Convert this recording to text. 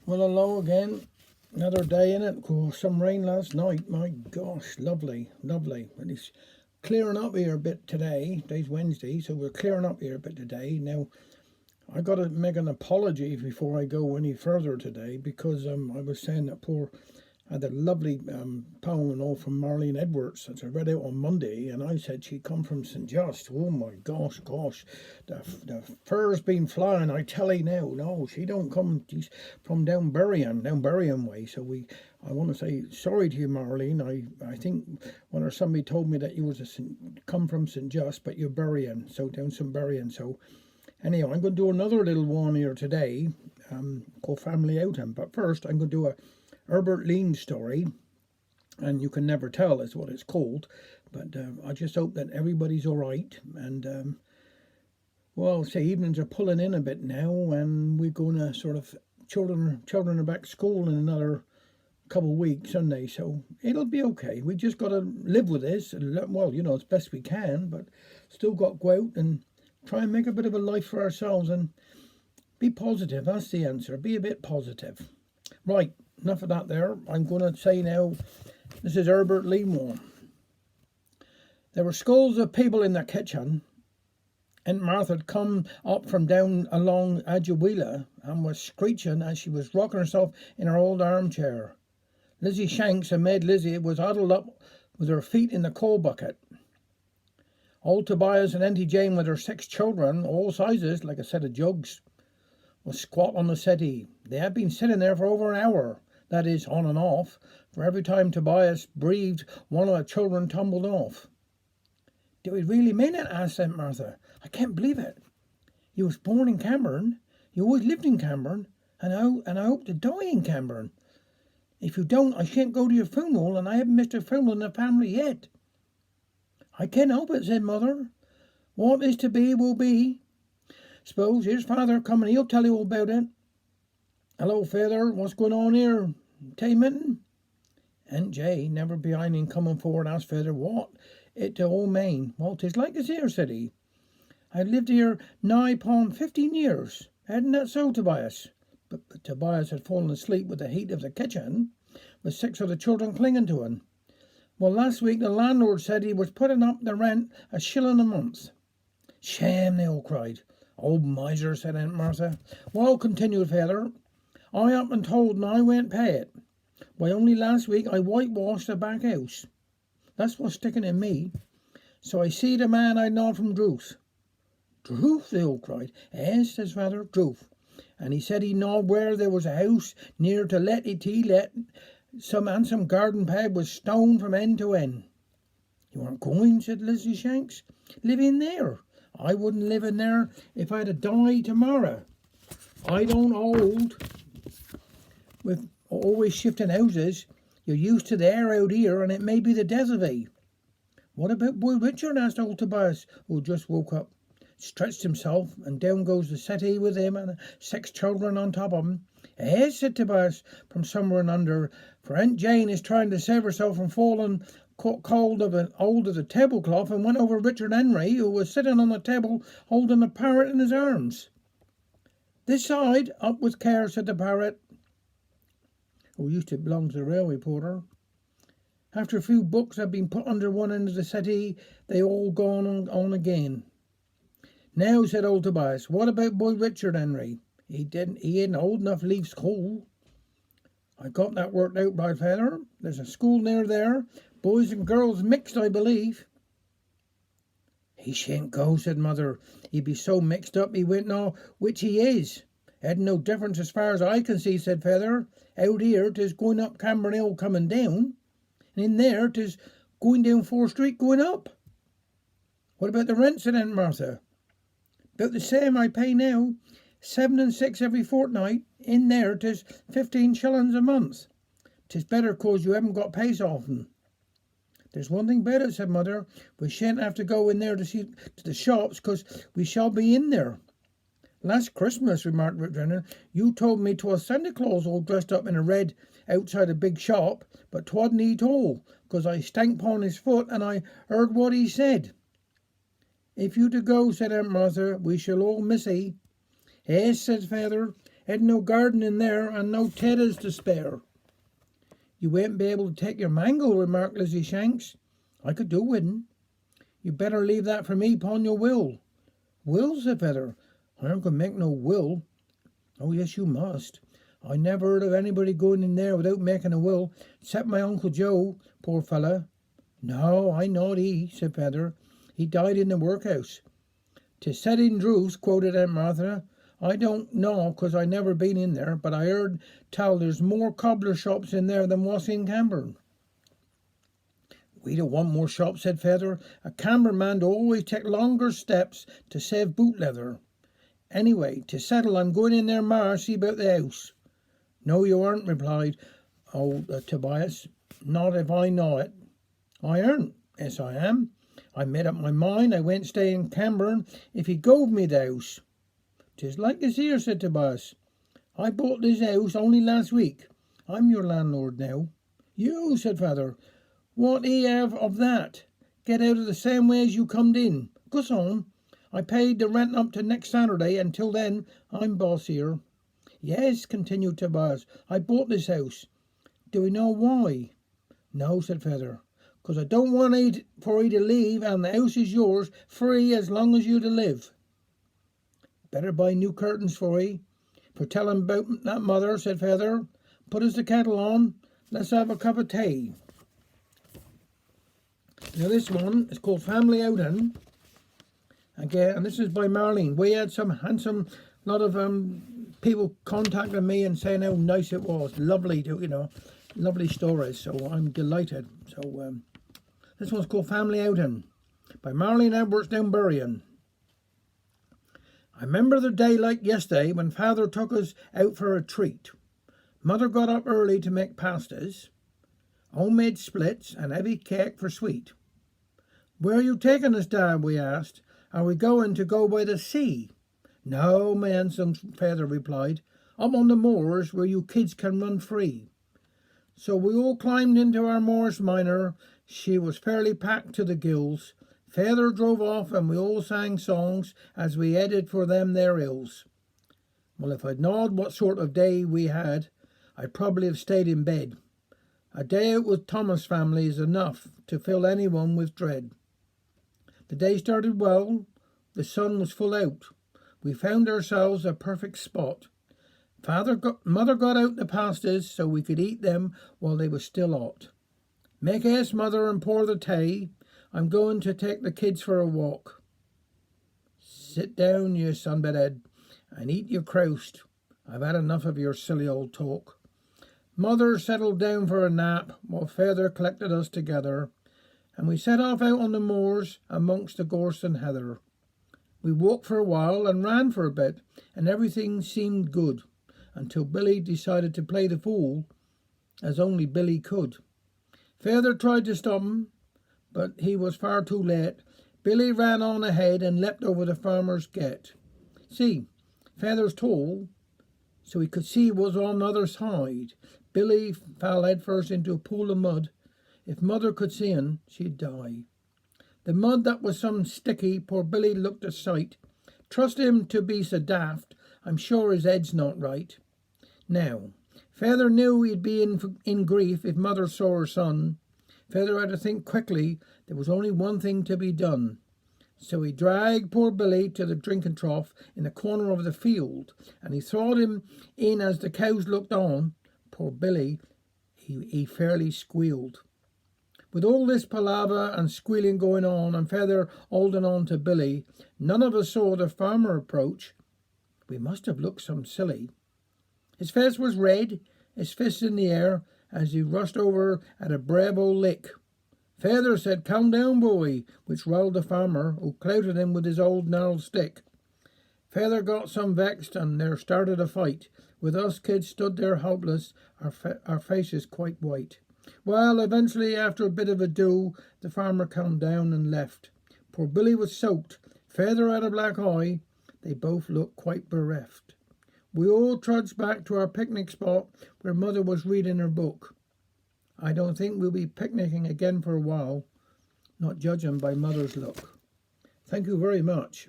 Well, hello again. Another day in it. Oh, some rain last night. My gosh, lovely, lovely. And it's clearing up here a bit today. Today's Wednesday, so we're clearing up here a bit today. Now, I got to make an apology before I go any further today because I was saying that poor I had a lovely poem and all from Marlene Edwards that I read out on Monday, and I said she'd come from St. Just. Oh my gosh, the fur's been flying. I tell you now, no, she don't come. She's from down Berrien way. So I want to say sorry to you, Marlene. I think when somebody told me that you was come from St. Just, but you're Berrien, so down St. Berrien. So anyhow, I'm going to do another little one here today, called Family Outing. But first, I'm going to do a Herbert Lean story, and you can never tell is what it's called. But I just hope that everybody's all right. And well, say evenings are pulling in a bit now, and we're going to sort of children are back to school in another couple of weeks Sunday, so it'll be okay. We just got to live with this, well, as best we can, but still got to go out and try and make a bit of a life for ourselves and be positive. That's the answer. Be a bit positive. Right, enough of that there. I'm going to say now, this is Herbert Lean. There were skulls of people in the kitchen. Aunt Martha had come up from down along Adjawila and was screeching as she was rocking herself in her old armchair. Lizzie Shanks and Maid Lizzie was huddled up with her feet in the coal bucket. Old Tobias and Auntie Jane with her 6 children, all sizes like a set of jugs, was squat on the settee. They had been sitting there for over an hour, that is, on and off, for every time Tobias breathed, one of the children tumbled off. "Do we really mean it?" asked Aunt Martha. "I can't believe it. You was born in Cameron, you always lived in Cameron, and I hope to die in Cameron. If you don't, I shan't go to your funeral, and I haven't missed a funeral in the family yet." "I can't help it," said Mother. "What is to be will be. Suppose here's Father coming, he'll tell you all about it." "Hello, Father, what's going on here? Tay Minton?" Aunt Jay, never behind in coming forward, asked Father what it to all mean. "Well, 'tis like as here," said he. "I've lived here nigh upon 15 years. Hadn't that so, Tobias?" But Tobias had fallen asleep with the heat of the kitchen, with 6 of the children clinging to him. "Well, last week the landlord said he was putting up the rent a shilling a month." "Shame!" they all cried. "Old miser," said Aunt Martha. "Well," continued Father, "I up and told and I won't pay it. Why, only last week I whitewashed the back house. That's what's sticking in me. So I see the man I know from Druth." "Druth?" they all cried. "Yes," says Father, "Druth. And he said he knowed where there was a house near to let it he let. Some handsome garden pad was stone from end to end." "You aren't going?" said Lizzie Shanks. "Live in there? I wouldn't live in there if I had to die tomorrow. I don't hold with always shifting houses. You're used to the air out here, and it may be the death of ye." "What about boy Richard?" asked old Tobias, who just woke up. Stretched himself, and down goes the settee with him and 6 children on top of him. "Yes," said Tobias from somewhere and under, "for Aunt Jane is trying to save herself from falling caught cold of the tablecloth and went over Richard Henry, who was sitting on the table holding a parrot in his arms." "This side, up with care," said the parrot, who used to belong to the railway porter. After a few books had been put under one end of the settee, they all gone on again. "Now," said old Tobias, "what about boy Richard Henry? He ain't old enough to leave school." "I got that worked out, right, Father. There's a school near there, boys and girls mixed, I believe." "He shan't go," said Mother. "He'd be so mixed up he wouldn't know which he is." "Had no difference as far as I can see," said Father. "Out here 'tis going up Cameron Hill coming down, and in there 'tis going down 4th Street going up." "What about the rent?" said Aunt Martha. "About the same I pay now, 7 and 6 every fortnight. In there 'tis 15 shillings a month. 'Tis better 'cause you haven't got pace often." "There's one thing about it," said Mother. "We shan't have to go in there to the shops, 'cause we shall be in there." "Last Christmas," remarked Richard, "you told me 'twas Santa Claus all dressed up in a red outside a big shop, but 'twadn't he at all, 'cause I stank upon his foot and I heard what he said." "If you to go," said Aunt Martha, "we shall all miss 'ee." "Yes," said Father, Ain't no garden in there, and no taters to spare. You won't be able to take your mango, remarked Lizzie Shanks. I could do wid'n. You better leave that for me upon your will. Will, said Feather. I aren't going to make no will. Oh, yes, you must. I never heard of anybody going in there without making a will, except my Uncle Joe, poor fella. No, I knowed he, said Feather. He died in the workhouse. "'Tis said in Druce," quoted Aunt Martha. I don't know, 'cause I never been in there, but I heard tell there's more cobbler shops in there than was in Camborne. We don't want more shops, said Feather. A Camborne man always take longer steps to save boot leather. Anyway, to settle, I'm going in there tomorrow, see about the house. No, you aren't, replied Tobias. Not if I know it. I aren't. Yes, I am. I made up my mind I won't stay in Camborne if he gove me the house. 'Tis like as here, said Tobias. I bought this house only last week. I'm your landlord now. You, said Feather. What he have of that? Get out of the same way as you comed in. Goes on. I paid the rent up to next Saturday, and till then I'm boss here. Yes, continued Tobias, I bought this house. Do we know why? No, said Feather, 'cause I don't want for 'ee to leave, and the house is yours free as long as you to live. Better buy new curtains for 'ee. For telling about that, mother, said Feather. Put us the kettle on. Let's have a cup of tea. Now this one is called Family Outing. Again, and this is by Marlene. We had some handsome lot of people contacting me and saying how nice it was. Lovely, lovely stories. So I'm delighted. So this one's called Family Outing by Marlene Edwards Downburyan. I remember the day like yesterday when Father took us out for a treat. Mother got up early to make pastas, homemade splits, and heavy cake for sweet. Where are you taking us, Dad? We asked. Are we going to go by the sea? No, my handsome Father replied. Up on the moors where you kids can run free. So we all climbed into our Morris Minor. She was fairly packed to the gills. Father drove off and we all sang songs as we headed for them there hills. Well, if I'd known what sort of day we had, I'd probably have stayed in bed. A day out with Thomas' family is enough to fill anyone with dread. The day started well. The sun was full out. We found ourselves a perfect spot. Mother got out the pastas so we could eat them while they were still hot. Make haste, Mother, and pour the tea. I'm going to take the kids for a walk. Sit down, you sunbed, and eat your croust. I've had enough of your silly old talk. Mother settled down for a nap while Father collected us together, and we set off out on the moors amongst the gorse and heather. We walked for a while and ran for a bit, and everything seemed good, until Billy decided to play the fool, as only Billy could. Father tried to stop him, but he was far too late. Billy ran on ahead and leapt over the farmer's gate. See, Father's tall, so he could see what was on the other side. Billy fell headfirst into a pool of mud. If Mother could see him, she'd die. The mud that was some sticky, poor Billy looked a sight. Trust him to be so daft, I'm sure his head's not right. Now, Father knew he'd be in grief if Mother saw her son. Father had to think quickly. There was only one thing to be done. So he dragged poor Billy to the drinking trough in the corner of the field, and he throwed him in as the cows looked on. Poor Billy, he fairly squealed. With all this palaver and squealing going on, and Father holding on to Billy, none of us saw the farmer approach. We must have looked some silly. His face was red, his fists in the air, as he rushed over at a brave old lick. Father said, "Calm down, boy," which riled the farmer, who clouted him with his old gnarled stick. Father got some vexed, and there started a fight. With us kids stood there helpless, our faces quite white. Well, eventually, after a bit of ado, the farmer calmed down and left. Poor Billy was soaked. Father had a black eye. They both looked quite bereft. We all trudged back to our picnic spot where Mother was reading her book. I don't think we'll be picnicking again for a while, not judging by Mother's look. Thank you very much.